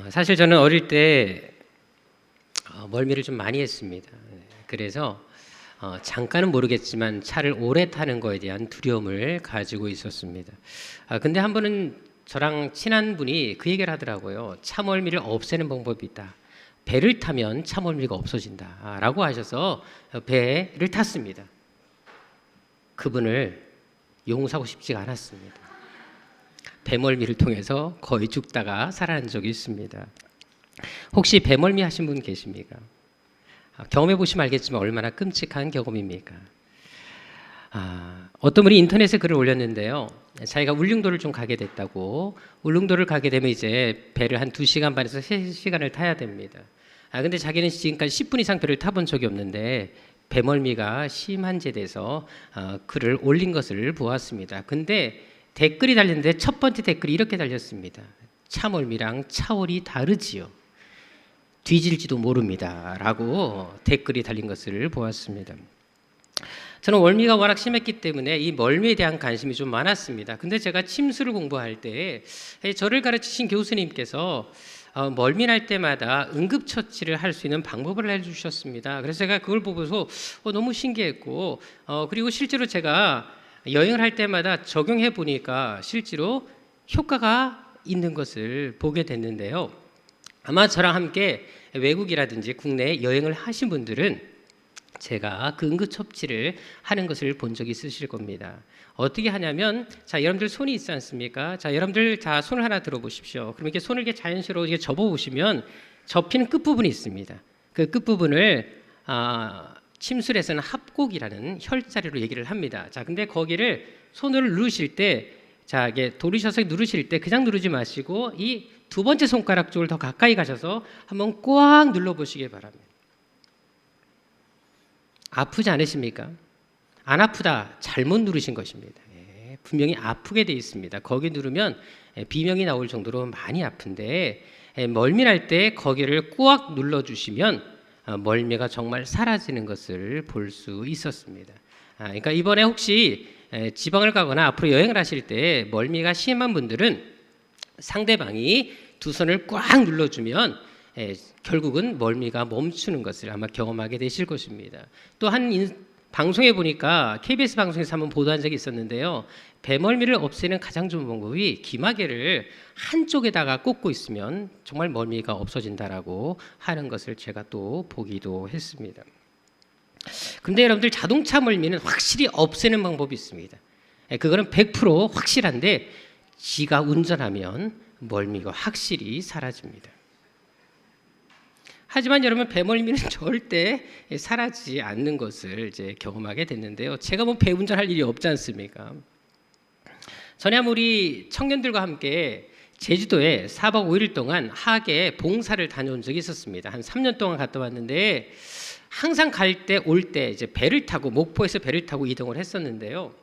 사실 저는 어릴 때 멀미를 좀 많이 했습니다. 그래서 잠깐은 모르겠지만 차를 오래 타는 거에 대한 두려움을 가지고 있었습니다. 근데 한 번은 저랑 친한 분이 그 얘기를 하더라고요. 차 멀미를 없애는 방법이 있다. 배를 타면 차 멀미가 없어진다 라고 하셔서 배를 탔습니다. 그분을 용서하고 싶지가 않았습니다. 배멀미를 통해서 거의 죽다가 살아난 적이 있습니다. 혹시 배멀미 하신 분 계십니까? 경험해 보시면 알겠지만 얼마나 끔찍한 경험입니까? 어떤 분이 인터넷에 글을 올렸는데요. 자기가 울릉도를 좀 가게 됐다고. 울릉도를 가게 되면 이제 배를 한 2시간 반에서 3시간을 타야 됩니다. 근데 자기는 지금까지 10분 이상 배를 타본 적이 없는데 배멀미가 심한 제 돼서 글을 올린 것을 보았습니다. 근데 댓글이 달렸는데 첫 번째 댓글이 이렇게 달렸습니다. 차멀미랑 차월이 다르지요. 뒤질지도 모릅니다. 라고 댓글이 달린 것을 보았습니다. 저는 멀미가 워낙 심했기 때문에 이 멀미에 대한 관심이 좀 많았습니다. 근데 제가 침수를 공부할 때 저를 가르치신 교수님께서 멀미 날 때마다 응급처치를 할 수 있는 방법을 알려주셨습니다. 그래서 제가 그걸 보고서 너무 신기했고 그리고 실제로 제가 여행을 할 때마다 적용해 보니까 실제로 효과가 있는 것을 보게 됐는데요. 아마 저랑 함께 외국이라든지 국내 여행을 하신 분들은 제가 그 응급처치를 하는 것을 본 적이 있으실 겁니다. 어떻게 하냐면, 자, 여러분들 손이 있지 않습니까? 자, 여러분들 자, 손을 하나 들어보십시오. 그럼 이렇게 손을 이렇게 자연스럽게 이렇게 접어보시면 접히는 끝부분이 있습니다. 그 끝부분을 침술에서는 합곡이라는 혈자리로 얘기를 합니다. 자, 근데 거기를 손으로 누르실 때, 자, 이게 돌리셔서 누르실 때 그냥 누르지 마시고 이 두 번째 손가락 쪽을 더 가까이 가셔서 한번 꽉 눌러보시기 바랍니다. 아프지 않으십니까? 안 아프다, 잘못 누르신 것입니다. 분명히 아프게 돼 있습니다. 거기 누르면 비명이 나올 정도로 많이 아픈데 멀미날 때 거기를 꽉 눌러주시면 멀미가 정말 사라지는 것을 볼 수 있었습니다. 그러니까 이번에 혹시 지방을 가거나 앞으로 여행을 하실 때 멀미가 심한 분들은 상대방이 두 손을 꽉 눌러주면 결국은 멀미가 멈추는 것을 아마 경험하게 되실 것입니다. 또 한 방송에 보니까 KBS 방송에서 한번 보도한 적이 있었는데요. 배멀미를 없애는 가장 좋은 방법이 귀마개를 한쪽에다가 꽂고 있으면 정말 멀미가 없어진다라고 하는 것을 제가 또 보기도 했습니다. 근데 여러분들 자동차 멀미는 확실히 없애는 방법이 있습니다. 그거는 100% 확실한데 지가 운전하면 멀미가 확실히 사라집니다. 하지만 여러분 배멀미는 절대 사라지지 않는 것을 이제 경험하게 됐는데요. 제가 뭐 배 운전할 일이 없지 않습니까? 전에 우리 청년들과 함께 제주도에 4박 5일 동안 하계 봉사를 다녀온 적이 있었습니다. 한 3년 동안 갔다 왔는데 항상 갈 때 올 때 이제 배를 타고 목포에서 배를 타고 이동을 했었는데요.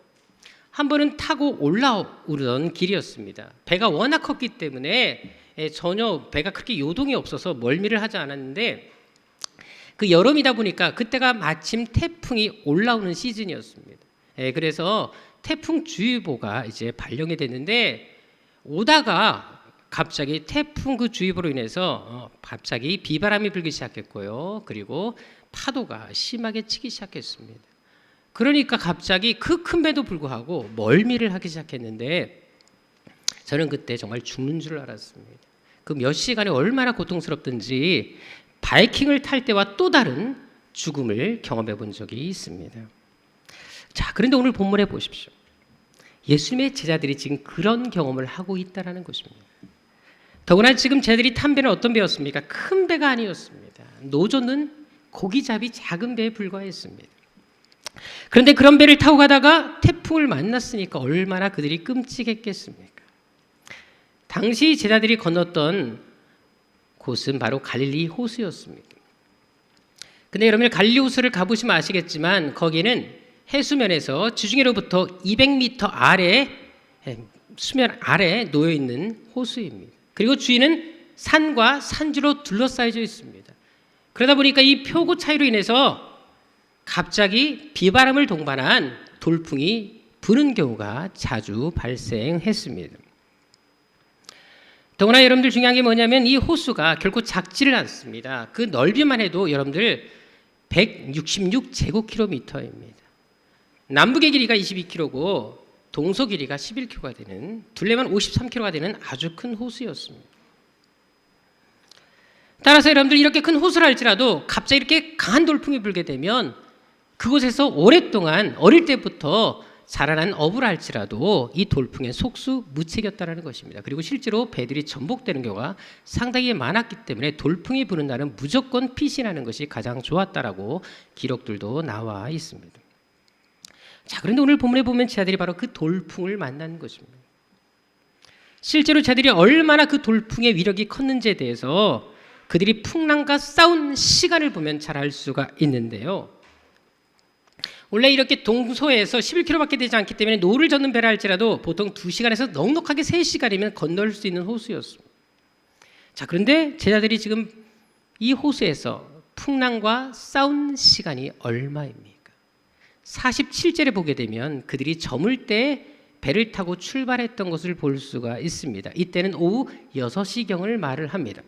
한 번은 타고 올라오던 길이었습니다. 배가 워낙 컸기 때문에 전혀 배가 그렇게 요동이 없어서 멀미를 하지 않았는데 그 여름이다 보니까 그때가 마침 태풍이 올라오는 시즌이었습니다. 그래서 태풍주의보가 이제 발령이 됐는데 오다가 갑자기 태풍 그 주의보로 인해서 갑자기 비바람이 불기 시작했고요. 그리고 파도가 심하게 치기 시작했습니다. 그러니까 갑자기 그 큰 배도 불구하고 멀미를 하기 시작했는데 저는 그때 정말 죽는 줄 알았습니다. 그 몇 시간이 얼마나 고통스럽든지 바이킹을 탈 때와 또 다른 죽음을 경험해 본 적이 있습니다. 자, 그런데 오늘 본문에 보십시오. 예수님의 제자들이 지금 그런 경험을 하고 있다는 것입니다. 더구나 지금 제자들이 탄 배는 어떤 배였습니까? 큰 배가 아니었습니다. 노조는 고기잡이 작은 배에 불과했습니다. 그런데 그런 배를 타고 가다가 태풍을 만났으니까 얼마나 그들이 끔찍했겠습니까? 당시 제자들이 건넜던 곳은 바로 갈릴리 호수였습니다. 근데 여러분 갈릴리 호수를 가보시면 아시겠지만 거기는 해수면에서 지중해로부터 200m 아래 수면 아래 놓여 있는 호수입니다. 그리고 주위는 산과 산지로 둘러싸여져 있습니다. 그러다 보니까 이 표고 차이로 인해서 갑자기 비바람을 동반한 돌풍이 부는 경우가 자주 발생했습니다. 더구나 여러분들 중요한 게 뭐냐면 이 호수가 결코 작지를 않습니다. 그 넓이만 해도 여러분들 166제곱킬로미터입니다. 남북의 길이가 22km고 동서 길이가 11km가 되는, 둘레만 53km가 되는 아주 큰 호수였습니다. 따라서 여러분들 이렇게 큰 호수를 할지라도 갑자기 이렇게 강한 돌풍이 불게 되면 그곳에서 오랫동안 어릴 때부터 자라난 어부를 할지라도 이 돌풍에 속수무책이었다는 것입니다. 그리고 실제로 배들이 전복되는 경우가 상당히 많았기 때문에 돌풍이 부는 날은 무조건 피신하는 것이 가장 좋았다라고 기록들도 나와 있습니다. 자, 그런데 오늘 본문에 보면 제자들이 바로 그 돌풍을 만난 것입니다. 실제로 제자들이 얼마나 그 돌풍의 위력이 컸는지에 대해서 그들이 풍랑과 싸운 시간을 보면 잘 알 수가 있는데요. 원래 이렇게 동서에서 11km밖에 되지 않기 때문에 노를 젓는 배라 할지라도 보통 2시간에서 넉넉하게 3시간이면 건널 수 있는 호수였습니다. 자, 그런데 제자들이 지금 이 호수에서 풍랑과 싸운 시간이 얼마입니까? 47절에 보게 되면 그들이 저물 때 배를 타고 출발했던 것을 볼 수가 있습니다. 이때는 오후 6시경을 말을 합니다.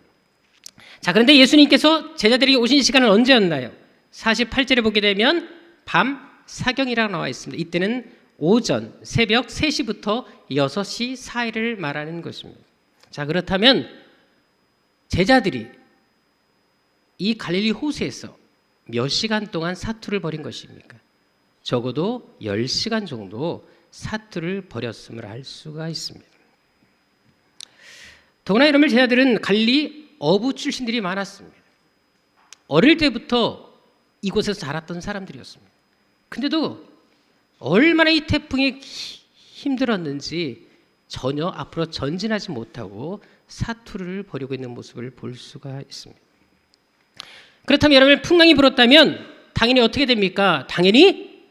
자, 그런데 예수님께서 제자들이 오신 시간은 언제였나요? 48절에 보게 되면 밤 사경이라고 나와 있습니다. 이때는 오전 새벽 3시부터 6시 사이를 말하는 것입니다. 자, 그렇다면 제자들이 이 갈릴리 호수에서 몇 시간 동안 사투를 벌인 것입니까? 적어도 10시간 정도 사투를 벌였음을 알 수가 있습니다. 더구나 여러분, 제자들은 갈릴리 어부 출신들이 많았습니다. 어릴 때부터 이곳에서 자랐던 사람들이었습니다. 근데도 얼마나 이 태풍이 힘들었는지 전혀 앞으로 전진하지 못하고 사투를 벌이고 있는 모습을 볼 수가 있습니다. 그렇다면 여러분, 풍랑이 불었다면 당연히 어떻게 됩니까? 당연히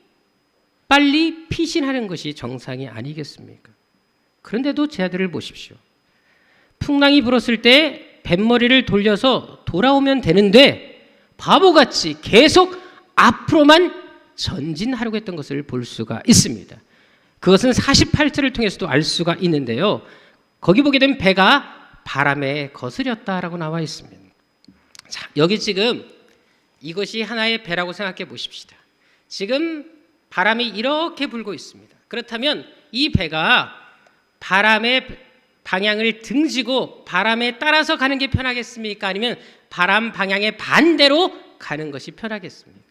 빨리 피신하는 것이 정상이 아니겠습니까? 그런데도 제자들을 보십시오. 풍랑이 불었을 때 뱃머리를 돌려서 돌아오면 되는데 바보같이 계속 앞으로만 전진하려고 했던 것을 볼 수가 있습니다. 그것은 48절을 통해서도 알 수가 있는데요. 거기 보게 되면 배가 바람에 거스렸다라고 나와 있습니다. 자, 여기 지금 이것이 하나의 배라고 생각해 보십시다. 지금 바람이 이렇게 불고 있습니다. 그렇다면 이 배가 바람의 방향을 등지고 바람에 따라서 가는 게 편하겠습니까? 아니면 바람 방향의 반대로 가는 것이 편하겠습니까?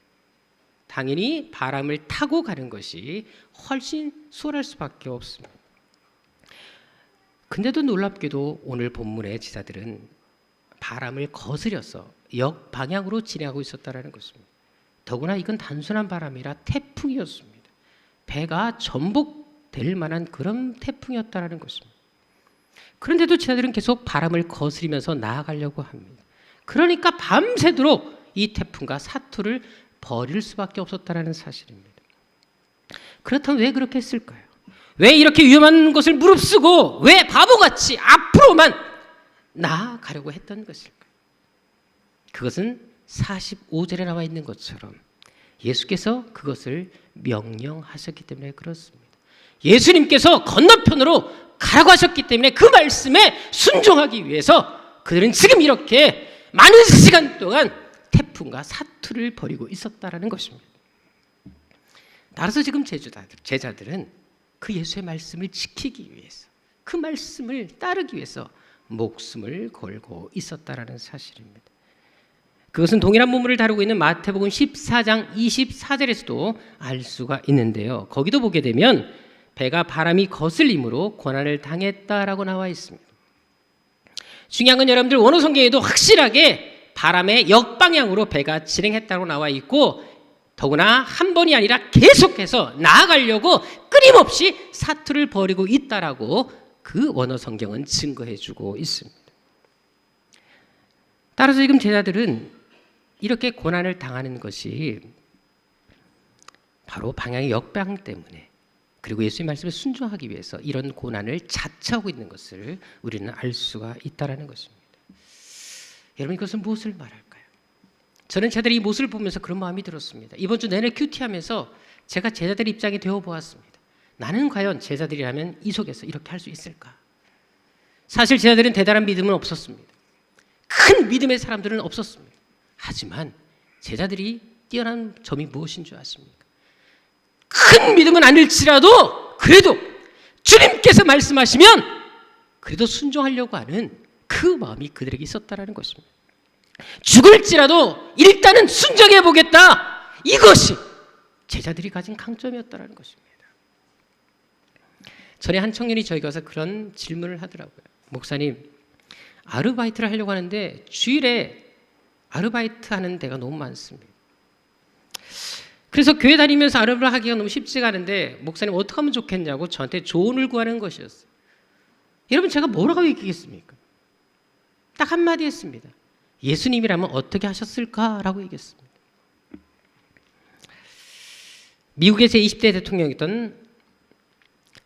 당연히 바람을 타고 가는 것이 훨씬 수월할 수밖에 없습니다. 근데도 놀랍게도 오늘 본문의 제자들은 바람을 거스려서 역방향으로 진행하고 있었다는 것입니다. 더구나 이건 단순한 바람이라 태풍이었습니다. 배가 전복될 만한 그런 태풍이었다는 것입니다. 그런데도 제자들은 계속 바람을 거스리면서 나아가려고 합니다. 그러니까 밤새도록 이 태풍과 사투를 벌일 수밖에 없었다는 사실입니다. 그렇다면 왜 그렇게 했을까요? 왜 이렇게 위험한 것을 무릅쓰고 왜 바보같이 앞으로만 나아가려고 했던 것일까요? 그것은 45절에 나와 있는 것처럼 예수께서 그것을 명령하셨기 때문에 그렇습니다. 예수님께서 건너편으로 가라고 하셨기 때문에 그 말씀에 순종하기 위해서 그들은 지금 이렇게 많은 시간 동안 태풍과 사투를 벌이고 있었다라는 것입니다. 따라서 지금 제자들은 그 예수의 말씀을 지키기 위해서, 그 말씀을 따르기 위해서 목숨을 걸고 있었다라는 사실입니다. 그것은 동일한 본문을 다루고 있는 마태복음 14장 24절에서도 알 수가 있는데요. 거기도 보게 되면 배가 바람이 거슬림으로 고난을 당했다라고 나와 있습니다. 중요한 건 여러분들 원어 성경에도 확실하게 바람의 역방향으로 배가 진행했다고 나와 있고 더구나 한 번이 아니라 계속해서 나아가려고 끊임없이 사투를 벌이고 있다라고 그 원어 성경은 증거해주고 있습니다. 따라서 지금 제자들은 이렇게 고난을 당하는 것이 바로 방향의 역방 때문에 그리고 예수의 말씀에 순종하기 위해서 이런 고난을 자처하고 있는 것을 우리는 알 수가 있다는 것입니다. 여러분, 이것은 무엇을 말할까요? 저는 제자들이 이 모습을 보면서 그런 마음이 들었습니다. 이번 주 내내 큐티하면서 제가 제자들 입장이 되어보았습니다. 나는 과연 제자들이라면 이 속에서 이렇게 할 수 있을까? 사실 제자들은 대단한 믿음은 없었습니다. 큰 믿음의 사람들은 없었습니다. 하지만 제자들이 뛰어난 점이 무엇인 줄 아십니까? 큰 믿음은 아닐지라도 그래도 주님께서 말씀하시면 그래도 순종하려고 하는 그 마음이 그들에게 있었다는 것입니다. 죽을지라도 일단은 순종해 보겠다. 이것이 제자들이 가진 강점이었다는 것입니다. 전에 한 청년이 저희 가서 그런 질문을 하더라고요. 목사님, 아르바이트를 하려고 하는데 주일에 아르바이트 하는 데가 너무 많습니다. 그래서 교회 다니면서 아르바이트 하기가 너무 쉽지가 않은데 목사님 어떻게 하면 좋겠냐고 저한테 조언을 구하는 것이었어요. 여러분, 제가 뭐라고 얘기했습니까? 딱 한마디 했습니다. 예수님이라면 어떻게 하셨을까라고 얘기했습니다. 미국의 제20대 대통령이었던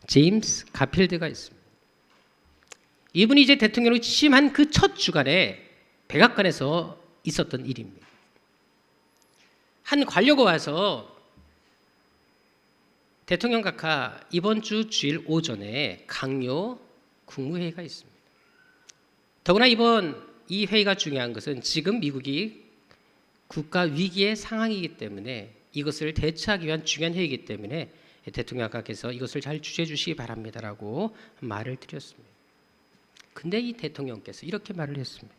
제임스 가필드가 있습니다. 이분이 이제 대통령으로 취임한 그 첫 주간에 백악관에서 있었던 일입니다. 한 관료가 와서 대통령 각하 이번 주 주일 오전에 강요 국무회의가 있습니다. 더구나 이번 이 회의가 중요한 것은 지금 미국이 국가 위기의 상황이기 때문에 이것을 대처하기 위한 중요한 회의이기 때문에 대통령 각하께서 이것을 잘 주재해 주시기 바랍니다라고 말을 드렸습니다. 근데 이 대통령께서 이렇게 말을 했습니다.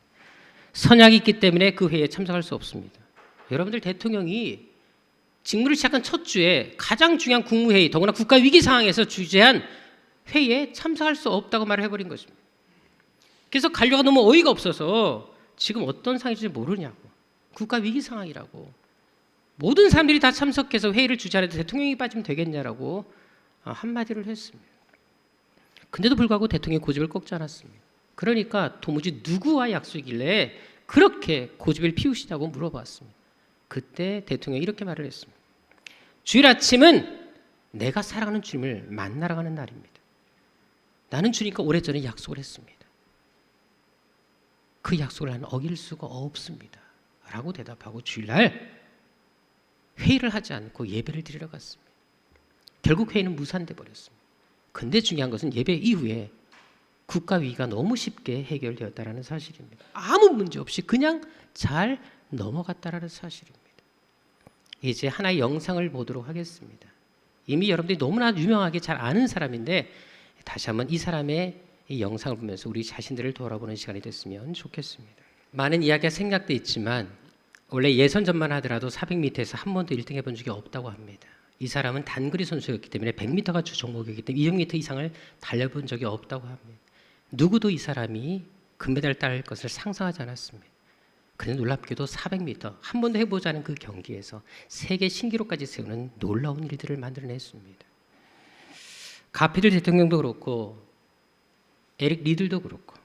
선약이 있기 때문에 그 회의에 참석할 수 없습니다. 여러분들, 대통령이 직무를 시작한 첫 주에 가장 중요한 국무회의, 더구나 국가 위기 상황에서 주재한 회의에 참석할 수 없다고 말을 해버린 것입니다. 그래서 관료가 너무 어이가 없어서 지금 어떤 상황인지 모르냐고, 국가 위기 상황이라고, 모든 사람들이 다 참석해서 회의를 주재하는데 대통령이 빠지면 되겠냐라고 한마디를 했습니다. 근데도 불구하고 대통령이 고집을 꺾지 않았습니다. 그러니까 도무지 누구와 약속이길래 그렇게 고집을 피우시냐고 물어봤습니다. 그때 대통령이 이렇게 말을 했습니다. 주일 아침은 내가 사랑하는 주님을 만나러 가는 날입니다. 나는 주님과 오래전에 약속을 했습니다. 그 약속을 나는 어길 수가 없습니다. 라고 대답하고 주일날 회의를 하지 않고 예배를 드리러 갔습니다. 결국 회의는 무산돼 버렸습니다. 근데 중요한 것은 예배 이후에 국가 위기가 너무 쉽게 해결되었다는 사실입니다. 아무 문제 없이 그냥 잘 넘어갔다는 사실입니다. 이제 하나의 영상을 보도록 하겠습니다. 이미 여러분들이 너무나 유명하게 잘 아는 사람인데 다시 한번 이 사람의 이 영상을 보면서 우리 자신들을 돌아보는 시간이 됐으면 좋겠습니다. 많은 이야기가 생략돼 있지만 원래 예선전만 하더라도 400m에서 한 번도 1등 해본 적이 없다고 합니다. 이 사람은 단거리 선수였기 때문에 100m가 주 종목이기 때문에 200m 이상을 달려본 적이 없다고 합니다. 누구도 이 사람이 금메달을 따낼 것을 상상하지 않았습니다. 그런데 놀랍게도 400m 한 번도 해보지 않은 그 경기에서 세계 신기록까지 세우는 놀라운 일들을 만들어냈습니다. 가피들 대통령도 그렇고 에릭 리들도 그렇고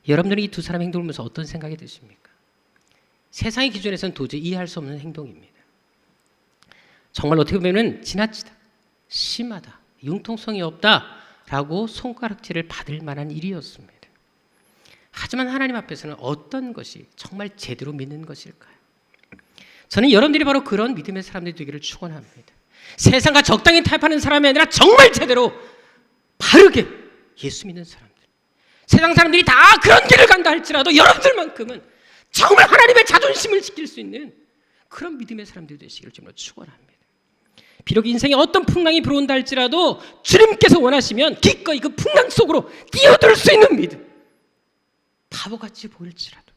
여러분들은 이 두 사람의 행동을 보면서 어떤 생각이 드십니까? 세상의 기준에서는 도저히 이해할 수 없는 행동입니다. 정말 어떻게 보면 지나치다, 심하다, 융통성이 없다라고 손가락질을 받을 만한 일이었습니다. 하지만 하나님 앞에서는 어떤 것이 정말 제대로 믿는 것일까요? 저는 여러분들이 바로 그런 믿음의 사람들이 되기를 축원합니다. 세상과 적당히 타협하는 사람이 아니라 정말 제대로 바르게 예수 믿는 사람들. 세상 사람들이 다 그런 길을 간다 할지라도 여러분들만큼은 정말 하나님의 자존심을 지킬 수 있는 그런 믿음의 사람들이 되시기를 정말 축원합니다. 비록 인생에 어떤 풍랑이 불어온다 할지라도 주님께서 원하시면 기꺼이 그 풍랑 속으로 뛰어들 수 있는 믿음. 바보같이 보일지라도,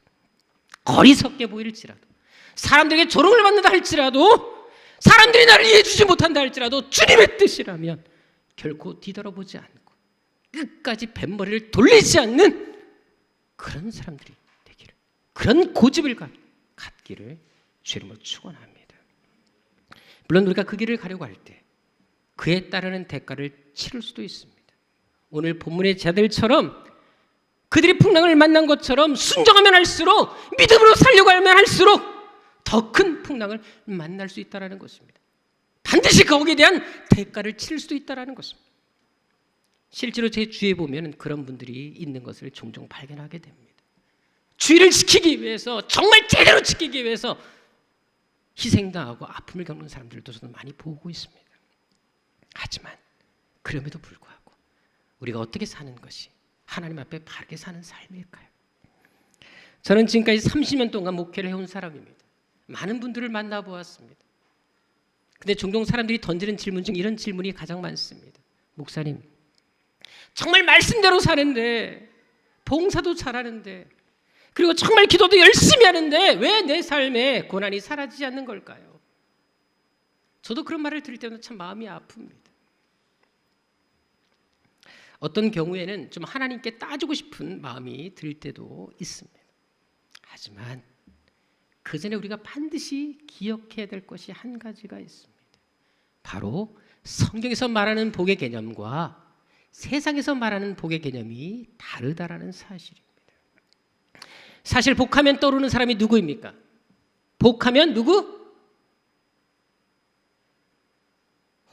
어리석게 보일지라도, 사람들에게 조롱을 받는다 할지라도, 사람들이 나를 이해해주지 못한다 할지라도 주님의 뜻이라면 결코 뒤돌아보지 않고 끝까지 뱃머리를 돌리지 않는 그런 사람들이 되기를, 그런 고집을 갖기를 주님으로 축원합니다. 물론 우리가 그 길을 가려고 할 때 그에 따르는 대가를 치를 수도 있습니다. 오늘 본문의 자들처럼 그들이 풍랑을 만난 것처럼 순종하면 할수록, 믿음으로 살려고 하면 할수록 더 큰 풍랑을 만날 수 있다는 것입니다. 반드시 거기에 대한 대가를 치를 수도 있다는 것입니다. 실제로 제 주위에 보면 그런 분들이 있는 것을 종종 발견하게 됩니다. 주의를 지키기 위해서, 정말 제대로 지키기 위해서 희생당하고 아픔을 겪는 사람들도 저는 많이 보고 있습니다. 하지만 그럼에도 불구하고 우리가 어떻게 사는 것이 하나님 앞에 바르게 사는 삶일까요? 저는 지금까지 30년 동안 목회를 해온 사람입니다. 많은 분들을 만나보았습니다. 근데 종종 사람들이 던지는 질문 중 이런 질문이 가장 많습니다. 목사님, 정말 말씀대로 사는데, 봉사도 잘하는데, 그리고 정말 기도도 열심히 하는데 왜 내 삶에 고난이 사라지지 않는 걸까요? 저도 그런 말을 들을 때마다 참 마음이 아픕니다. 어떤 경우에는 좀 하나님께 따지고 싶은 마음이 들 때도 있습니다. 하지만 그 전에 우리가 반드시 기억해야 될 것이 한 가지가 있습니다. 바로 성경에서 말하는 복의 개념과 세상에서 말하는 복의 개념이 다르다라는 사실입니다. 사실 복하면 떠오르는 사람이 누구입니까? 복하면 누구?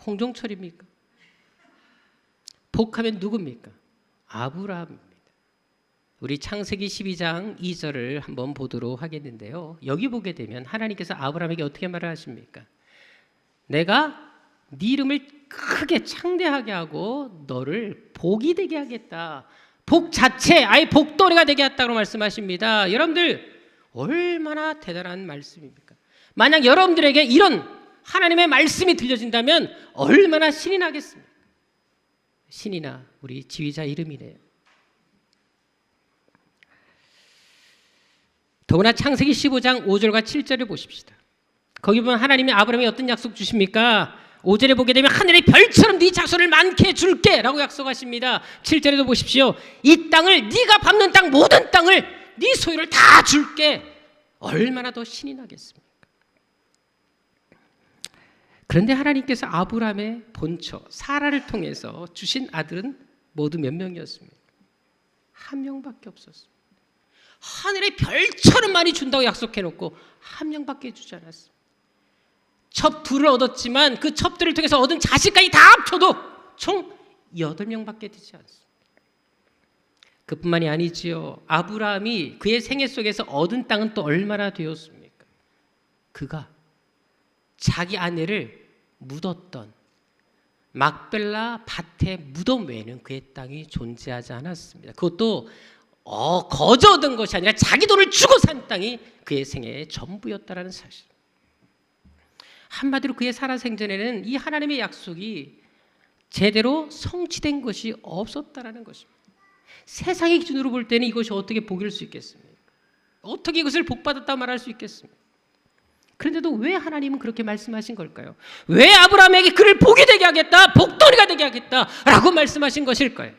홍종철입니까? 복하면 누굽니까? 아브라함입니다. 우리 창세기 12장 2절을 한번 보도록 하겠는데요. 여기 보게 되면 하나님께서 아브라함에게 어떻게 말을 하십니까? 내가 네 이름을 크게 창대하게 하고 너를 복이 되게 하겠다. 복 자체, 아예 복도리가 되게 했다고 말씀하십니다. 여러분들 얼마나 대단한 말씀입니까? 만약 여러분들에게 이런 하나님의 말씀이 들려진다면 얼마나 신이 나겠습니까? 신이 나 우리 지휘자 이름이네요. 더구나 창세기 15장 5절과 7절을 보십시다. 거기 보면 하나님이 아브라함에 어떤 약속 주십니까? 5절에 보게 되면 하늘의 별처럼 네 자손을 많게 해줄게 라고 약속하십니다. 7절에도 보십시오. 이 땅을 네가 밟는 땅 모든 땅을 네 소유를 다 줄게. 얼마나 더 신이 나겠습니까? 그런데 하나님께서 아브라함의 본처 사라를 통해서 주신 아들은 모두 몇 명이었습니까? 한 명밖에 없었습니다. 하늘의 별처럼 많이 준다고 약속해놓고 한 명밖에 주지 않았습니다. 첩 둘을 얻었지만 그 첩들을 통해서 얻은 자식까지 다 합쳐도 총 8명밖에 되지 않습니다. 그뿐만이 아니지요. 아브라함이 그의 생애 속에서 얻은 땅은 또 얼마나 되었습니까? 그가 자기 아내를 묻었던 막벨라 밭의 무덤 외에는 그의 땅이 존재하지 않았습니다. 그것도 거저 얻은 것이 아니라 자기 돈을 주고 산 땅이 그의 생애의 전부였다라는 사실. 한마디로 그의 살아생전에는 이 하나님의 약속이 제대로 성취된 것이 없었다라는 것입니다. 세상의 기준으로 볼 때는 이것이 어떻게 복일 수 있겠습니까? 어떻게 이것을 복받았다 말할 수 있겠습니까? 그런데도 왜 하나님은 그렇게 말씀하신 걸까요? 왜 아브라함에게 그를 복이 되게 하겠다, 복돌이가 되게 하겠다 라고 말씀하신 것일까요?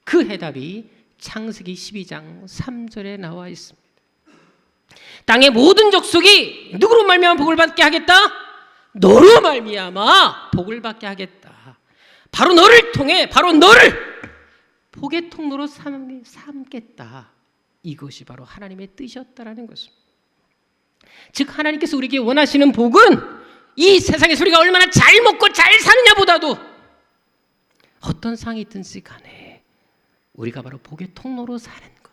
그 해답이 창세기 12장 3절에 나와 있습니다. 땅의 모든 족속이 누구로 말미암아 복을 받게 하겠다? 너로 말미암아 복을 받게 하겠다. 바로 너를 통해 바로 너를 복의 통로로 삼겠다. 이것이 바로 하나님의 뜻이었다라는 것입니다. 즉 하나님께서 우리에게 원하시는 복은 이 세상에서 우리가 얼마나 잘 먹고 잘 사느냐보다도 어떤 상이 있든지 간에 우리가 바로 복의 통로로 사는 것.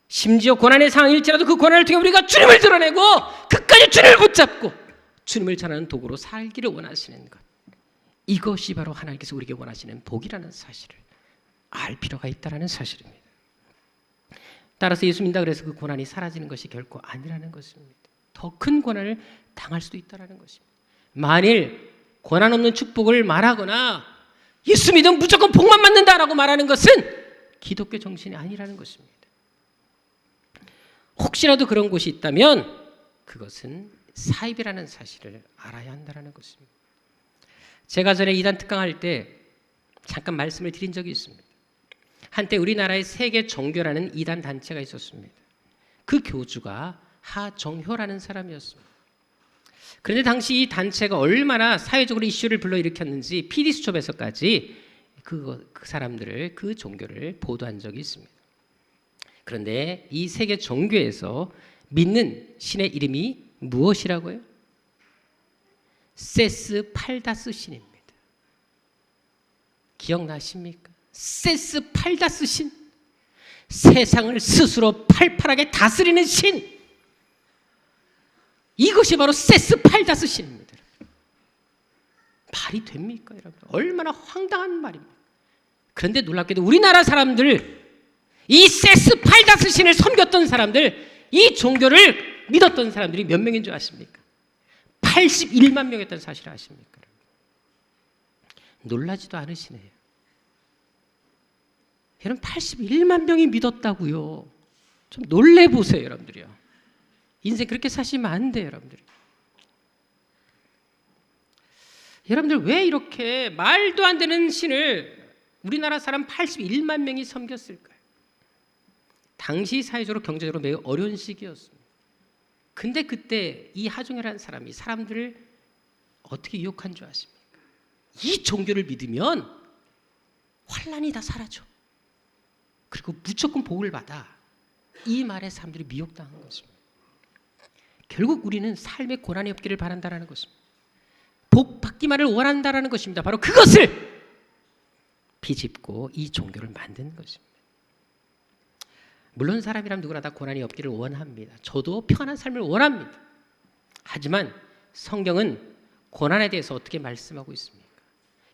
심지어 고난의 상황일지라도 그 고난을 통해 우리가 주님을 드러내고 끝까지 주님을 붙잡고 주님을 전하는 도구로 살기를 원하시는 것. 이것이 바로 하나님께서 우리에게 원하시는 복이라는 사실을 알 필요가 있다는 사실입니다. 따라서 예수 믿는다 그래서 그 고난이 사라지는 것이 결코 아니라는 것입니다. 더 큰 고난을 당할 수도 있다는 것입니다. 만일 고난 없는 축복을 말하거나 예수 믿으면 무조건 복만 받는다라고 말하는 것은 기독교 정신이 아니라는 것입니다. 혹시라도 그런 곳이 있다면 그것은 사입이라는 사실을 알아야 한다는 것입니다. 제가 전에 이단 특강할 때 잠깐 말씀을 드린 적이 있습니다. 한때 우리나라에 세계 종교라는 이단 단체가 있었습니다. 그 교주가 하정효라는 사람이었습니다. 그런데 당시 이 단체가 얼마나 사회적으로 이슈를 불러일으켰는지 PD수첩에서까지 그 사람들을 그 종교를 보도한 적이 있습니다. 그런데 이 세계 종교에서 믿는 신의 이름이 무엇이라고요? 세스 팔다스 신입니다. 기억나십니까? 세스 팔다스 신, 세상을 스스로 팔팔하게 다스리는 신, 이것이 바로 세스 팔다스 신입니다. 말이 됩니까 여러분? 얼마나 황당한 말입니까? 그런데 놀랍게도 우리나라 사람들, 이 세스 팔다스 신을 섬겼던 사람들, 이 종교를 믿었던 사람들이 몇 명인 줄 아십니까? 81만 명이었다는 사실을 아십니까? 놀라지도 않으시네요. 여러분 81만 명이 믿었다고요. 좀 놀래보세요 여러분들이요. 인생 그렇게 사시면 안 돼요 여러분들. 여러분들 왜 이렇게 말도 안 되는 신을 우리나라 사람 81만 명이 섬겼을까요? 당시 사회적으로 경제적으로 매우 어려운 시기였습니다. 근데 그때 이 하중이라는 사람이 사람들을 어떻게 유혹한 줄 아십니까? 이 종교를 믿으면 환난이 다 사라져. 그리고 무조건 복을 받아. 이 말에 사람들이 미혹당한 것입니다. 결국 우리는 삶에 고난이 없기를 바란다는 것입니다. 복 받기만을 원한다는 것입니다. 바로 그것을 비집고 이 종교를 만든 것입니다. 물론 사람이라면 누구나 다 고난이 없기를 원합니다. 저도 편한 삶을 원합니다. 하지만 성경은 고난에 대해서 어떻게 말씀하고 있습니까?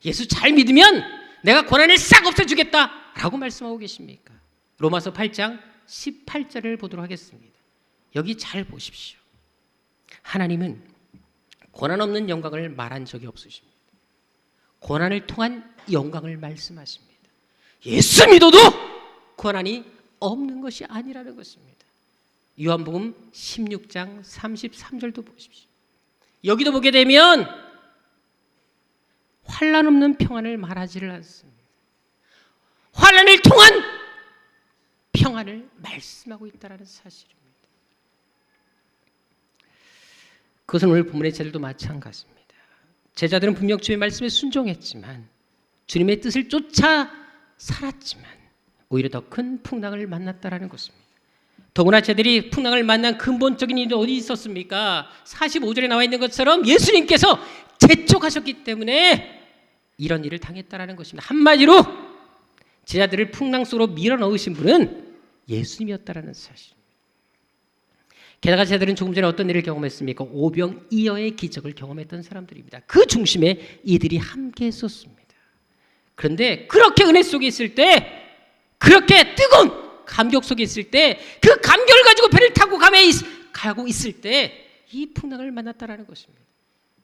예수 잘 믿으면 내가 고난을 싹 없애주겠다 라고 말씀하고 계십니까? 로마서 8장 18절을 보도록 하겠습니다. 여기 잘 보십시오. 하나님은 고난 없는 영광을 말한 적이 없으십니다. 고난을 통한 영광을 말씀하십니다. 예수 믿어도 고난이 없는 것이 아니라는 것입니다. 요한복음 16장 33절도 보십시오. 여기도 보게 되면 환난 없는 평안을 말하지를 않습니다. 환난을 통한 평안을 말씀하고 있다는 사실입니다. 그것은 오늘 본문의 제자들도 마찬가지입니다. 제자들은 분명 주의 말씀에 순종했지만 주님의 뜻을 쫓아 살았지만 오히려 더 큰 풍랑을 만났다라는 것입니다. 더구나 제자들이 풍랑을 만난 근본적인 이유는 어디 있었습니까? 45절에 나와 있는 것처럼 예수님께서 재촉하셨기 때문에 이런 일을 당했다라는 것입니다. 한마디로 제자들을 풍랑 속으로 밀어넣으신 분은 예수님이었다라는 사실입니다. 게다가 제자들은 조금 전에 어떤 일을 경험했습니까? 오병이어의 기적을 경험했던 사람들입니다. 그 중심에 이들이 함께 했었습니다. 그런데 그렇게 은혜 속에 있을 때, 그렇게 뜨거운 감격 속에 있을 때, 그 감격을 가지고 배를 타고 가고 있을 때 이 풍랑을 만났다라는 것입니다.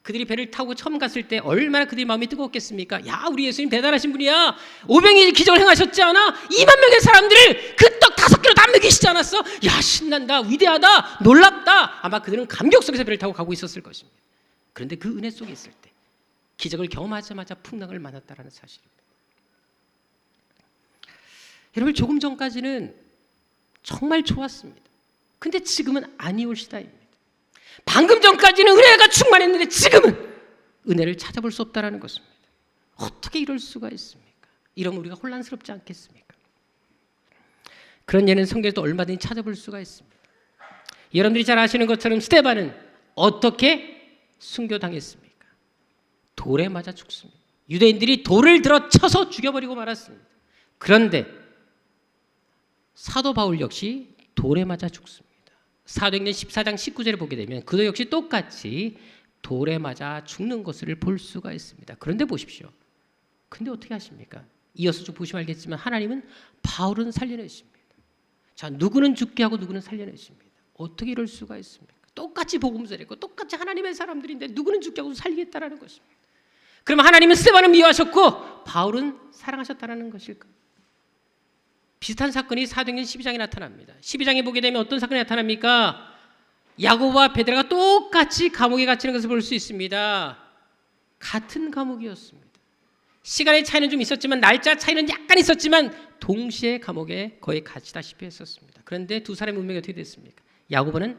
그들이 배를 타고 처음 갔을 때 얼마나 그들의 마음이 뜨거웠겠습니까? 야, 우리 예수님 대단하신 분이야. 오병이어 기적을 행하셨지 않아? 2만 명의 사람들을 그 떡 5개로 다 먹이시지 않았어? 야, 신난다, 위대하다, 놀랍다. 아마 그들은 감격 속에서 배를 타고 가고 있었을 것입니다. 그런데 그 은혜 속에 있을 때 기적을 경험하자마자 풍랑을 만났다는 사실입니다. 여러분, 조금 전까지는 정말 좋았습니다. 근데 지금은 아니올 시다입니다. 방금 전까지는 은혜가 충만했는데 지금은 은혜를 찾아볼 수 없다는 것입니다. 어떻게 이럴 수가 있습니까? 이러면 우리가 혼란스럽지 않겠습니까? 그런 예는 성경에도 얼마든지 찾아볼 수가 있습니다. 여러분들이 잘 아시는 것처럼 스데반은 어떻게 순교당했습니까? 돌에 맞아 죽습니다. 유대인들이 돌을 들어 쳐서 죽여버리고 말았습니다. 그런데 사도 바울 역시 돌에 맞아 죽습니다. 사도행전 14장 19절을 보게 되면 그도 역시 똑같이 돌에 맞아 죽는 것을 볼 수가 있습니다. 그런데 보십시오. 근데 어떻게 하십니까? 이어서 좀 보시면 알겠지만 하나님은 바울은 살려내십니다. 자, 누구는 죽게 하고 누구는 살려내십니다. 어떻게 이럴 수가 있습니까? 똑같이 복음서를 했고 똑같이 하나님의 사람들인데 누구는 죽게 하고 살리겠다라는 것입니다. 그러면 하나님은 스데반을 미워하셨고 바울은 사랑하셨다는 것일까? 비슷한 사건이 사도행전 12장에 나타납니다. 12장에 보게 되면 어떤 사건이 나타납니까? 야고보와 베드로가 똑같이 감옥에 갇히는 것을 볼 수 있습니다. 같은 감옥이었습니다. 시간의 차이는 좀 있었지만 날짜 차이는 약간 있었지만 동시에 감옥에 거의 갇히다시피 했었습니다. 그런데 두 사람의 운명이 어떻게 됐습니까? 야고보는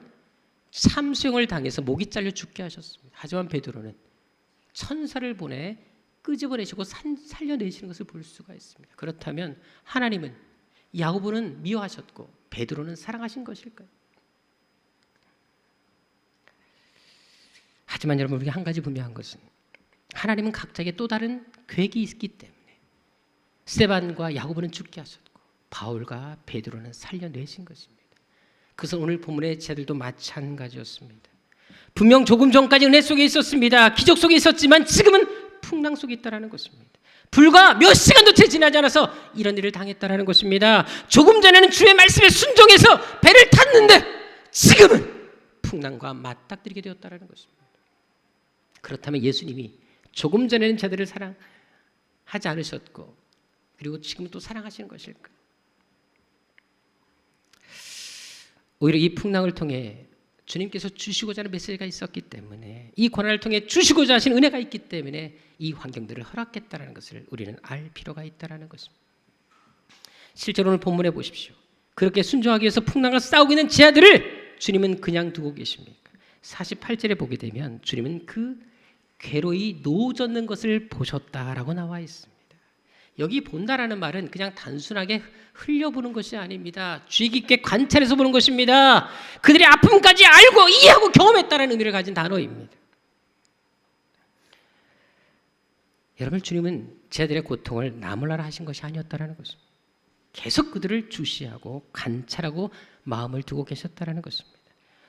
참수형을 당해서 목이 잘려 죽게 하셨습니다. 하지만 베드로는 천사를 보내 끄집어내시고 살려내시는 것을 볼 수가 있습니다. 그렇다면 하나님은 야고보는 미워하셨고 베드로는 사랑하신 것일까요? 하지만 여러분, 우리가 한 가지 분명한 것은 하나님은 각자에게 또 다른 계획이 있기 때문에 스데반과 야고보는 죽게 하셨고 바울과 베드로는 살려내신 것입니다. 그것은 오늘 본문의 제자들도 마찬가지였습니다. 분명 조금 전까지 은혜 속에 있었습니다. 기적 속에 있었지만 지금은 풍랑 속에 있다는 것입니다. 불과 몇 시간도 채 지나지 않아서 이런 일을 당했다라는 것입니다. 조금 전에는 주의 말씀에 순종해서 배를 탔는데 지금은 풍랑과 맞닥뜨리게 되었다라는 것입니다. 그렇다면 예수님이 조금 전에는 저들을 사랑하지 않으셨고 그리고 지금 또 사랑하시는 것일까? 오히려 이 풍랑을 통해 주님께서 주시고자 하는 메시지가 있었기 때문에, 이 고난을 통해 주시고자 하신 은혜가 있기 때문에 이 환경들을 허락했다는 것을 우리는 알 필요가 있다는 것입니다. 실제로 오늘 본문에 보십시오. 그렇게 순종하기 위해서 풍랑과 싸우고 있는 제 아들을 주님은 그냥 두고 계십니까? 48절에 보게 되면 주님은 그 괴로이 노젓는 것을 보셨다라고 나와 있습니다. 여기 본다라는 말은 그냥 단순하게 흘려보는 것이 아닙니다. 주의 깊게 관찰해서 보는 것입니다. 그들의 아픔까지 알고 이해하고 경험했다는 의미를 가진 단어입니다. 여러분, 주님은 제자들의 고통을 나몰라라 하신 것이 아니었다는 것입니다. 계속 그들을 주시하고 관찰하고 마음을 두고 계셨다는 것입니다.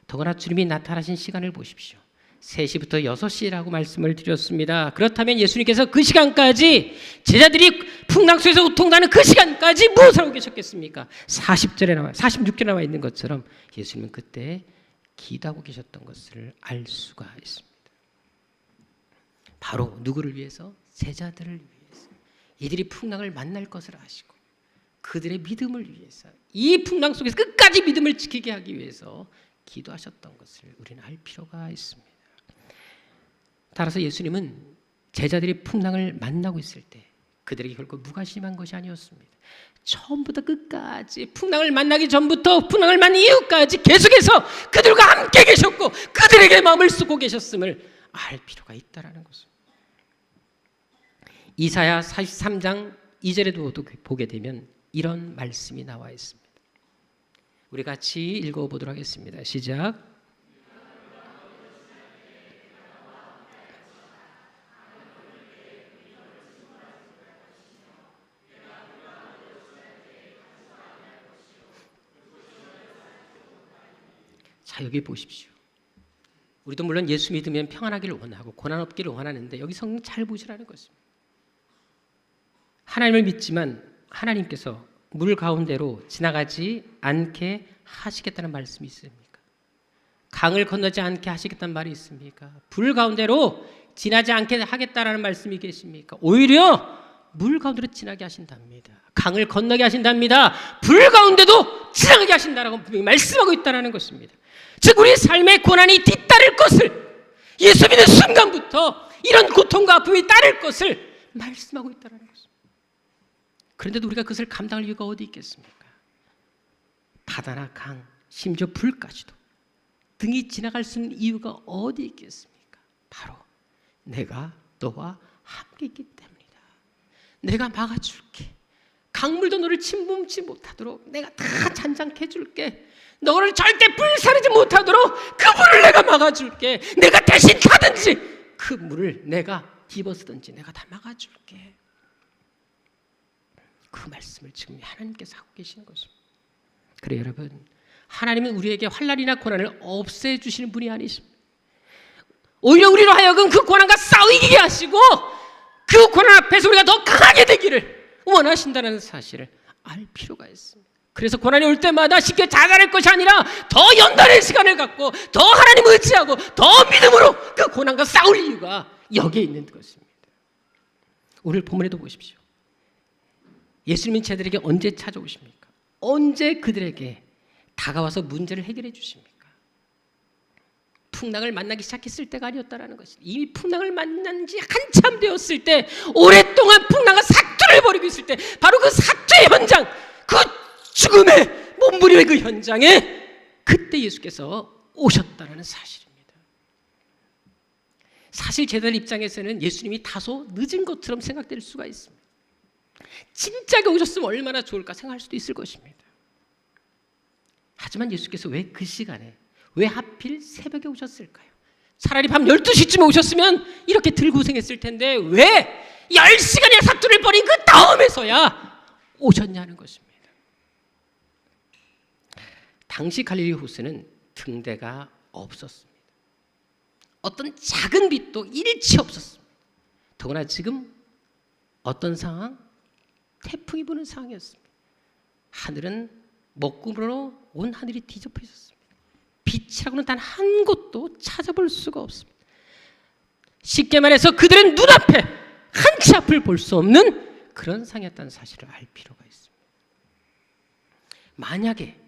더구나 주님이 나타나신 시간을 보십시오. 3시부터 6시라고 말씀을 드렸습니다. 그렇다면 예수님께서 그 시간까지, 제자들이 풍랑 속에서 고통당하는 그 시간까지 무엇을 하고 계셨겠습니까? 46절에 나와 있는 것처럼 예수님은 그때 기도하고 계셨던 것을 알 수가 있습니다. 바로 누구를 위해서? 제자들을 위해서. 이들이 풍랑을 만날 것을 아시고 그들의 믿음을 위해서, 이 풍랑 속에서 끝까지 믿음을 지키게 하기 위해서 기도하셨던 것을 우리는 알 필요가 있습니다. 따라서 예수님은 제자들이 풍랑을 만나고 있을 때 그들에게 결코 무관심한 것이 아니었습니다. 처음부터 끝까지 풍랑을 만나기 전부터 풍랑을 만난 이후까지 계속해서 그들과 함께 계셨고 그들에게 마음을 쓰고 계셨음을 알 필요가 있다는 것입니다. 이사야 43장 2절에도 보게 되면 이런 말씀이 나와 있습니다. 우리 같이 읽어보도록 하겠습니다. 시작. 자, 여기 보십시오. 우리도 물론 예수 믿으면 평안하기를 원하고 고난 없기를 원하는데 여기 성경 잘 보시라는 것입니다. 하나님을 믿지만 하나님께서 물 가운데로 지나가지 않게 하시겠다는 말씀이 있습니까? 강을 건너지 않게 하시겠다는 말이 있습니까? 불 가운데로 지나지 않게 하겠다라는 말씀이 계십니까? 오히려 물 가운데로 지나게 하신답니다. 강을 건너게 하신답니다. 불 가운데도 지나가게 하신다라고 분명히 말씀하고 있다는 것입니다. 즉 우리 삶의 고난이 뒤따를 것을, 예수 믿는 순간부터 이런 고통과 아픔이 따를 것을 말씀하고 있다는 것입니다. 그런데도 우리가 그것을 감당할 이유가 어디 있겠습니까? 바다나 강, 심지어 불까지도 등이 지나갈 수 있는 이유가 어디 있겠습니까? 바로 내가 너와 함께 있기 때문이다. 내가 막아줄게. 강물도 너를 침범치 못하도록 내가 다 잔잔케 해줄게. 너를 절대 불사르지 못하도록 그 물을 내가 막아줄게. 내가 대신 가든지 그 물을 내가 집어쓰든지 내가 다 막아줄게. 그 말씀을 지금 하나님께서 하고 계시는 것입니다. 그래 여러분, 하나님은 우리에게 환난이나 고난을 없애주시는 분이 아니십니다. 오히려 우리로 하여금 그 고난과 싸우게 하시고 그 고난 앞에서 우리가 더 강하게 되기를 원하신다는 사실을 알 필요가 있습니다. 그래서 고난이 올 때마다 쉽게 자살할 것이 아니라 더 연단의 시간을 갖고 더 하나님을 의지하고 더 믿음으로 그 고난과 싸울 이유가 여기에 있는 것입니다. 오늘 본문에도 보십시오. 예수님은 제자들에게 언제 찾아오십니까? 언제 그들에게 다가와서 문제를 해결해 주십니까? 풍랑을 만나기 시작했을 때가 아니었다라는 것입니다. 이미 풍랑을 만난 지 한참 되었을 때, 오랫동안 풍랑과 사투를 벌이고 있을 때, 바로 그 사투의 현장, 그 죽음의 몸부림의 그 현장에 그때 예수께서 오셨다는 사실입니다. 사실 제자들 입장에서는 예수님이 다소 늦은 것처럼 생각될 수가 있습니다. 진작에 오셨으면 얼마나 좋을까 생각할 수도 있을 것입니다. 하지만 예수께서 왜 그 시간에, 왜 하필 새벽에 오셨을까요? 차라리 밤 12시쯤에 오셨으면 이렇게 덜 고생했을 텐데 왜 10시간이나 사투를 벌인 그 다음에서야 오셨냐는 것입니다. 당시 갈릴리 호수는 등대가 없었습니다. 어떤 작은 빛도 일치 없었습니다. 더구나 지금 어떤 상황? 태풍이 부는 상황이었습니다. 하늘은 먹구름으로 온 하늘이 뒤덮여 있었습니다. 빛이라고는 단 한 곳도 찾아볼 수가 없습니다. 쉽게 말해서 그들은 눈앞에 한 치 앞을 볼 수 없는 그런 상황이었다는 사실을 알 필요가 있습니다. 만약에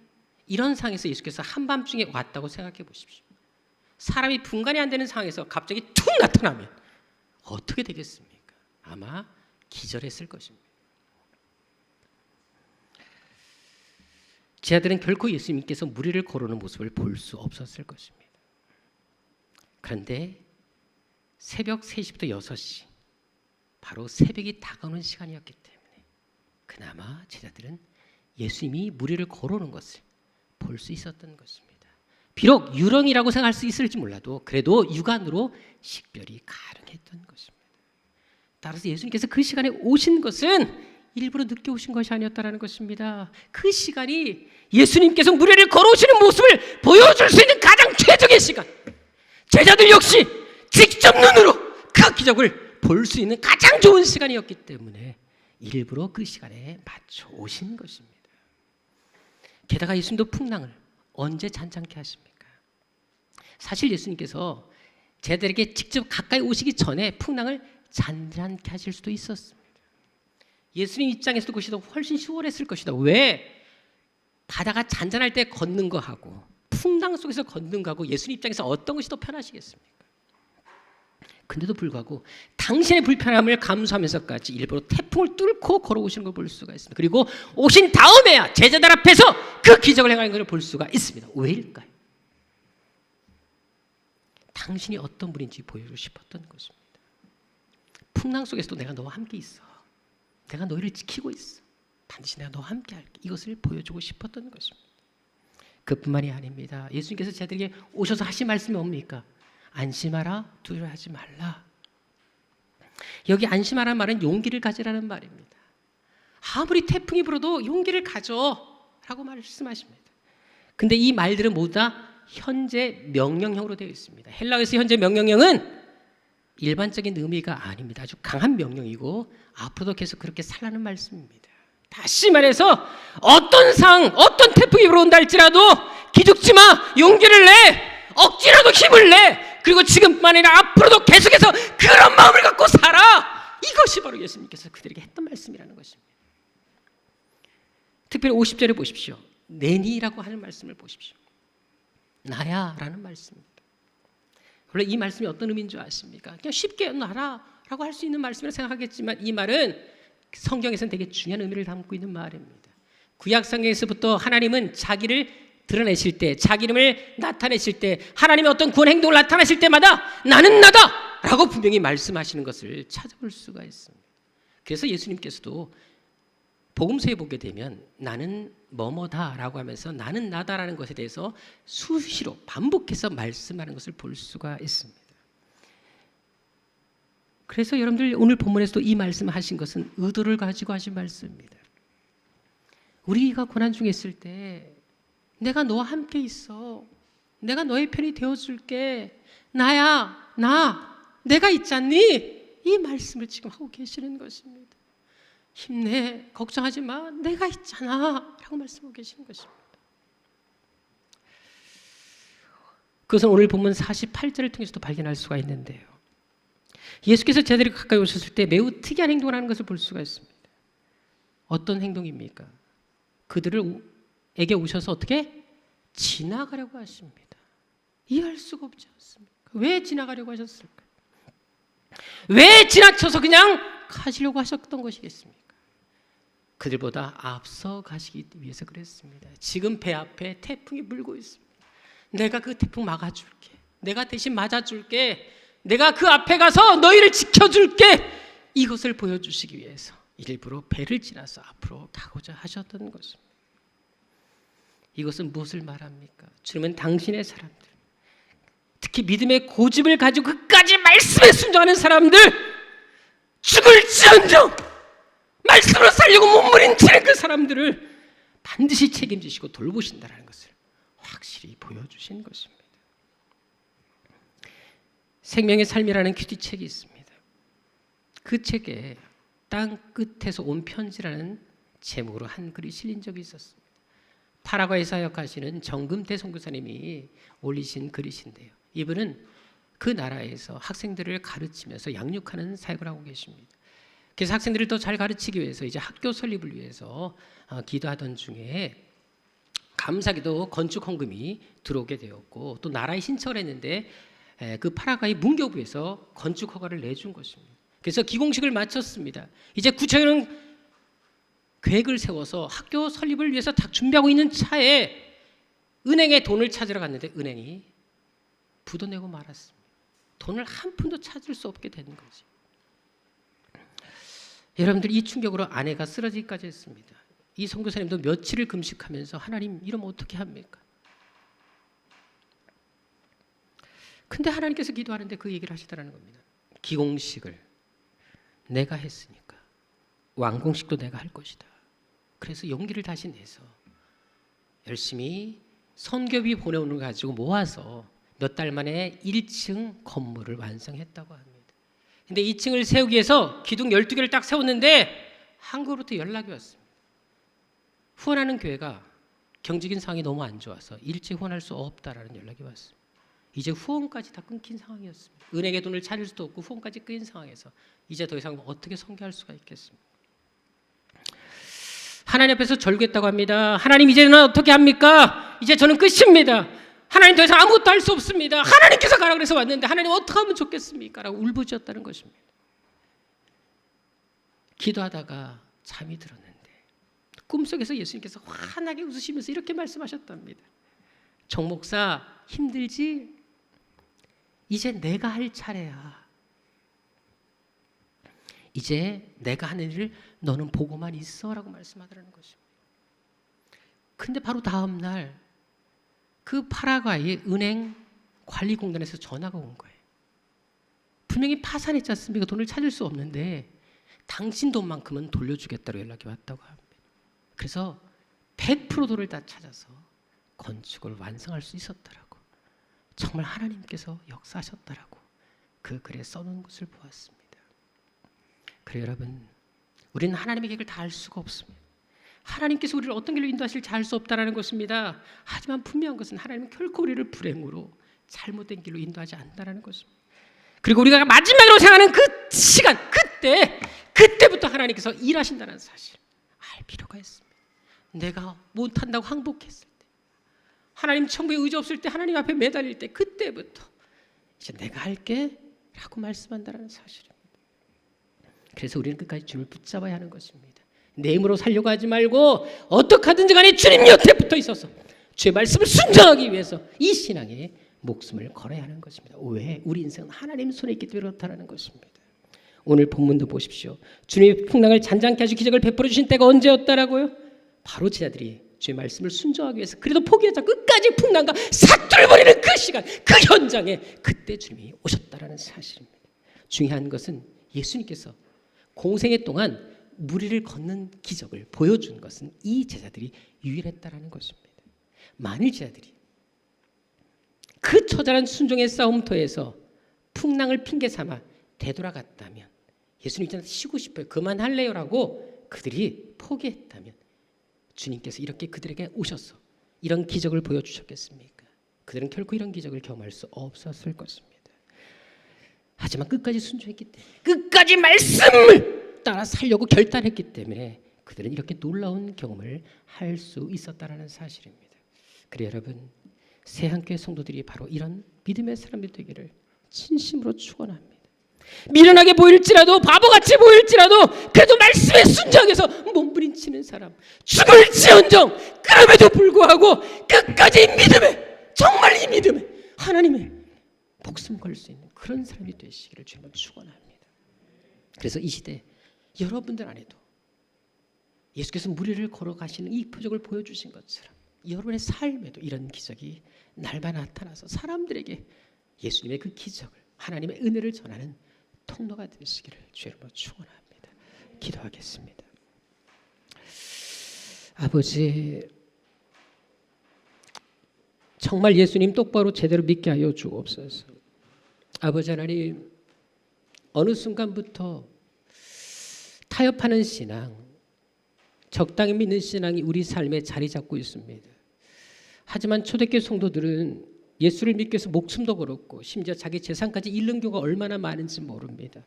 이런 상황에서 예수께서 한밤중에 왔다고 생각해 보십시오. 사람이 분간이 안 되는 상황에서 갑자기 툭 나타나면 어떻게 되겠습니까? 아마 기절했을 것입니다. 제 아들은 결코 예수님께서 무리를 걸어오는 모습을 볼 수 없었을 것입니다. 그런데 새벽 3시부터 6시, 바로 새벽이 다가오는 시간이었기 때문에 그나마 제자들은 예수님이 무리를 걸어오는 것을 볼 수 있었던 것입니다. 비록 유령이라고 생각할 수 있을지 몰라도 그래도 육안으로 식별이 가능했던 것입니다. 따라서 예수님께서 그 시간에 오신 것은 일부러 늦게 오신 것이 아니었다는 것입니다. 그 시간이 예수님께서 무리를 걸어오시는 모습을 보여줄 수 있는 가장 최적의 시간, 제자들 역시 직접 눈으로 그 기적을 볼 수 있는 가장 좋은 시간이었기 때문에 일부러 그 시간에 맞춰 오신 것입니다. 게다가 예수님도 풍랑을 언제 잔잔케 하십니까? 사실 예수님께서 제자들에게 직접 가까이 오시기 전에 풍랑을 잔잔케 하실 수도 있었습니다. 예수님 입장에서도 그것이 더 훨씬 수월했을 것이다. 왜? 바다가 잔잔할 때 걷는 거하고 풍랑 속에서 걷는 거하고 예수님 입장에서 어떤 것이 더 편하시겠습니까? 근데도 불구하고 당신의 불편함을 감수하면서까지 일부러 태풍을 뚫고 걸어오시는 걸 볼 수가 있습니다. 그리고 오신 다음에야 제자들 앞에서 그 기적을 행하는 것을 볼 수가 있습니다. 왜일까요? 당신이 어떤 분인지 보여주고 싶었던 것입니다. 풍랑 속에서도 내가 너와 함께 있어. 내가 너희를 지키고 있어. 반드시 내가 너와 함께 할게. 이것을 보여주고 싶었던 것입니다. 그뿐만이 아닙니다. 예수님께서 제자들에게 오셔서 하신 말씀이 뭡니까? 안심하라, 두려워하지 말라. 여기 안심하라는 말은 용기를 가지라는 말입니다. 아무리 태풍이 불어도 용기를 가져라고 말씀하십니다. 근데 이 말들은 모두 다 현재 명령형으로 되어 있습니다. 헬라어에서 현재 명령형은 일반적인 의미가 아닙니다. 아주 강한 명령이고 앞으로도 계속 그렇게 살라는 말씀입니다. 다시 말해서 어떤 상황, 어떤 태풍이 불어온다 할지라도 기죽지 마, 용기를 내, 억지라도 힘을 내. 그리고 지금뿐만 아니라 앞으로도 계속해서 그런 마음을 갖고 살아. 이것이 바로 예수님께서 그들에게 했던 말씀이라는 것입니다. 특별히 50절에 보십시오. 내니라고 하는 말씀을 보십시오. 나야 라는 말씀입니다. 원래 이 말씀이 어떤 의미인 줄 아십니까? 그냥 쉽게 나라라고 할 수 있는 말씀이라고 생각하겠지만 이 말은 성경에서는 되게 중요한 의미를 담고 있는 말입니다. 구약 성경에서부터 하나님은 자기를 드러내실 때, 자기 이름을 나타내실 때, 하나님의 어떤 구원 행동을 나타내실 때마다 나는 나다라고 분명히 말씀하시는 것을 찾아볼 수가 있습니다. 그래서 예수님께서도 복음서에 보게 되면 나는 뭐뭐다라고 하면서 나는 나다라는 것에 대해서 수시로 반복해서 말씀하는 것을 볼 수가 있습니다. 그래서 여러분들 오늘 본문에서도 이 말씀을 하신 것은 의도를 가지고 하신 말씀입니다. 우리가 고난 중에 있을 때 내가 너와 함께 있어. 내가 너의 편이 되어줄게. 나야, 내가 있잖니? 이 말씀을 지금 하고 계시는 것입니다. 힘내, 걱정하지 마, 내가 있잖아 라고 말씀하고 계시는 것입니다. 그것은 오늘 본문 48절을 통해서도 발견할 수가 있는데요. 예수께서 제자들이 가까이 오셨을 때 매우 특이한 행동을 하는 것을 볼 수가 있습니다. 어떤 행동입니까? 그들에게 오셔서 어떻게? 지나가려고 하십니다. 이해할 수가 없지 않습니까? 왜 지나가려고 하셨을까? 왜 지나쳐서 그냥 가시려고 하셨던 것이겠습니까? 그들보다 앞서 가시기 위해서 그랬습니다. 지금 배 앞에 태풍이 불고 있습니다. 내가 그 태풍 막아줄게. 내가 대신 맞아줄게. 내가 그 앞에 가서 너희를 지켜줄게. 이것을 보여주시기 위해서 일부러 배를 지나서 앞으로 가고자 하셨던 것입니다. 이것은 무엇을 말합니까? 주님은 당신의 사람들, 특히 믿음의 고집을 가지고 끝까지 말씀에 순종하는 사람들, 죽을지언정 말씀으로 살려고 몸부림치는 그 사람들을 반드시 책임지시고 돌보신다는 것을 확실히 보여주신 것입니다. 생명의 삶이라는 큐티책이 있습니다. 그 책에 땅 끝에서 온 편지라는 제목으로 한 글이 실린 적이 있었습니다. 파라과이 사역하시는 정금태 선교사님이 올리신 글이신데요. 이분은 그 나라에서 학생들을 가르치면서 양육하는 사역을 하고 계십니다. 그래서 학생들을 더 잘 가르치기 위해서 이제 학교 설립을 위해서 기도하던 중에 감사하게도 건축 헌금이 들어오게 되었고 또 나라에 신청을 했는데 그 파라과이 문교부에서 건축 허가를 내준 것입니다. 그래서 기공식을 마쳤습니다. 이제 구체적인 계획을 세워서 학교 설립을 위해서 딱 준비하고 있는 차에 은행에 돈을 찾으러 갔는데 은행이 부도내고 말았습니다. 돈을 한 푼도 찾을 수 없게 되는 거지. 여러분들 이 충격으로 아내가 쓰러지기까지 했습니다. 이 선교사님도 며칠을 금식하면서 하나님 이러면 어떻게 합니까? 근데 하나님께서 기도하는데 그 얘기를 하시더라는 겁니다. 기공식을 내가 했으니까 완공식도 내가 할 것이다. 그래서 용기를 다시 내서 열심히 선교비 보내오는 걸 가지고 모아서 몇 달 만에 1층 건물을 완성했다고 합니다. 근데 2층을 세우기 위해서 기둥 12개를 딱 세웠는데 한국으로부터 연락이 왔습니다. 후원하는 교회가 경제적인 상황이 너무 안 좋아서 일찍 후원할 수 없다라는 연락이 왔습니다. 이제 후원까지 다 끊긴 상황이었습니다. 은행의 돈을 찾을 수도 없고 후원까지 끊긴 상황에서 이제 더 이상 어떻게 선교할 수가 있겠습니까? 하나님 앞에서 절규했다고 합니다. 하나님 이제는 어떻게 합니까? 이제 저는 끝입니다. 하나님 더 이상 아무것도 할 수 없습니다. 하나님께서 가라 그래서 왔는데 하나님 어떻게 하면 좋겠습니까? 라고 울부짖었다는 것입니다. 기도하다가 잠이 들었는데 꿈속에서 예수님께서 환하게 웃으시면서 이렇게 말씀하셨답니다. 정 목사 힘들지? 이제 내가 할 차례야. 이제 내가 하는 일을 너는 보고만 있어 라고 말씀하더라는 것입니다. 근데 바로 다음 날 그 파라과이 은행 관리공단에서 전화가 온 거예요. 분명히 파산했지 않습니까? 돈을 찾을 수 없는데 당신 돈만큼은 돌려주겠다고 연락이 왔다고 합니다. 그래서 100% 돈을 다 찾아서 건축을 완성할 수 있었다라고, 정말 하나님께서 역사하셨다라고 그 글에 써놓은 것을 보았습니다. 그래요 여러분, 우리는 하나님의 계획을 다 알 수가 없습니다. 하나님께서 우리를 어떤 길로 인도하실지 알 수 없다라는 것입니다. 하지만 분명한 것은 하나님은 결코 우리를 불행으로 잘못된 길로 인도하지 않는다라는 것입니다. 그리고 우리가 마지막으로 생각하는 그 시간, 그때부터 하나님께서 일하신다는 사실 알 필요가 있습니다. 내가 못한다고 항복했을 때, 하나님 천국에 의지 없을 때, 하나님 앞에 매달릴 때, 그때부터 이제 내가 할게 라고 말씀한다는 사실입니다. 그래서 우리는 끝까지 주님을 붙잡아야 하는 것입니다. 내 힘으로 살려고 하지 말고 어떻게 하든지 간에 주님 곁에 붙어 있어서 주의 말씀을 순종하기 위해서 이 신앙에 목숨을 걸어야 하는 것입니다. 왜? 우리 인생은 하나님 손에 있기 때문에 그렇다는 것입니다. 오늘 본문도 보십시오. 주님의 풍랑을 잔잔케 하시고 기적을 베풀어 주신 때가 언제였다라고요? 바로 제자들이 주의 말씀을 순종하기 위해서 그래도 포기하자 끝까지 풍랑과 사투를 벌이는 그 시간, 그 현장에 그때 주님이 오셨다라는 사실입니다. 중요한 것은 예수님께서 공생애 동안 무리를 걷는 기적을 보여준 것은 이 제자들이 유일했다라는 것입니다. 만일 제자들이 그 처절한 순종의 싸움터에서 풍랑을 핑계 삼아 되돌아갔다면, 예수님 이제 쉬고 싶어요, 그만할래요라고 그들이 포기했다면 주님께서 이렇게 그들에게 오셔서 이런 기적을 보여주셨겠습니까? 그들은 결코 이런 기적을 경험할 수 없었을 것입니다. 하지만 끝까지 순종했기 때문에, 끝까지 말씀을 따라 살려고 결단했기 때문에 그들은 이렇게 놀라운 경험을 할 수 있었다라는 사실입니다. 그래 여러분, 새한교회 성도들이 바로 이런 믿음의 사람들이 되기를 진심으로 축원합니다. 미련하게 보일지라도, 바보같이 보일지라도 그래도 말씀에 순종해서 몸부림치는 사람, 죽을지언정 그럼에도 불구하고 끝까지 믿음에, 정말 이 믿음에 하나님의 목숨 걸 수 있는 그런 사람이 되시기를 주님은 축원합니다. 그래서 이 시대 여러분들 안에도 예수께서 무리를 걸어가시는 이 표적을 보여주신 것처럼 여러분의 삶에도 이런 기적이 날마다 나타나서 사람들에게 예수님의 그 기적을, 하나님의 은혜를 전하는 통로가 되시기를 주님으로 축원합니다. 기도하겠습니다. 아버지, 정말 예수님 똑바로 제대로 믿게 하여 주옵소서. 아버지 하나님, 어느 순간부터 타협하는 신앙, 적당히 믿는 신앙이 우리 삶에 자리 잡고 있습니다. 하지만 초대교회 성도들은 예수를 믿기 위해서 목숨도 걸었고 심지어 자기 재산까지 잃는 경우가 얼마나 많은지 모릅니다.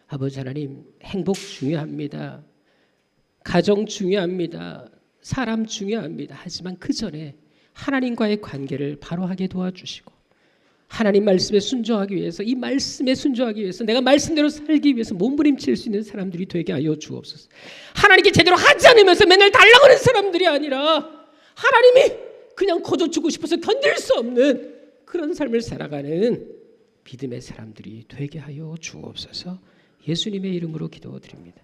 아버지 하나님, 행복 중요합니다. 가정 중요합니다. 사람 중요합니다. 하지만 그 전에 하나님과의 관계를 바로 하게 도와주시고 하나님 말씀에 순종하기 위해서, 이 말씀에 순종하기 위해서, 내가 말씀대로 살기 위해서 몸부림칠 수 있는 사람들이 되게 하여 주옵소서. 하나님께 제대로 하지 않으면서 맨날 달라고 하는 사람들이 아니라 하나님이 그냥 거저 주고 싶어서 견딜 수 없는 그런 삶을 살아가는 믿음의 사람들이 되게 하여 주옵소서. 예수님의 이름으로 기도드립니다.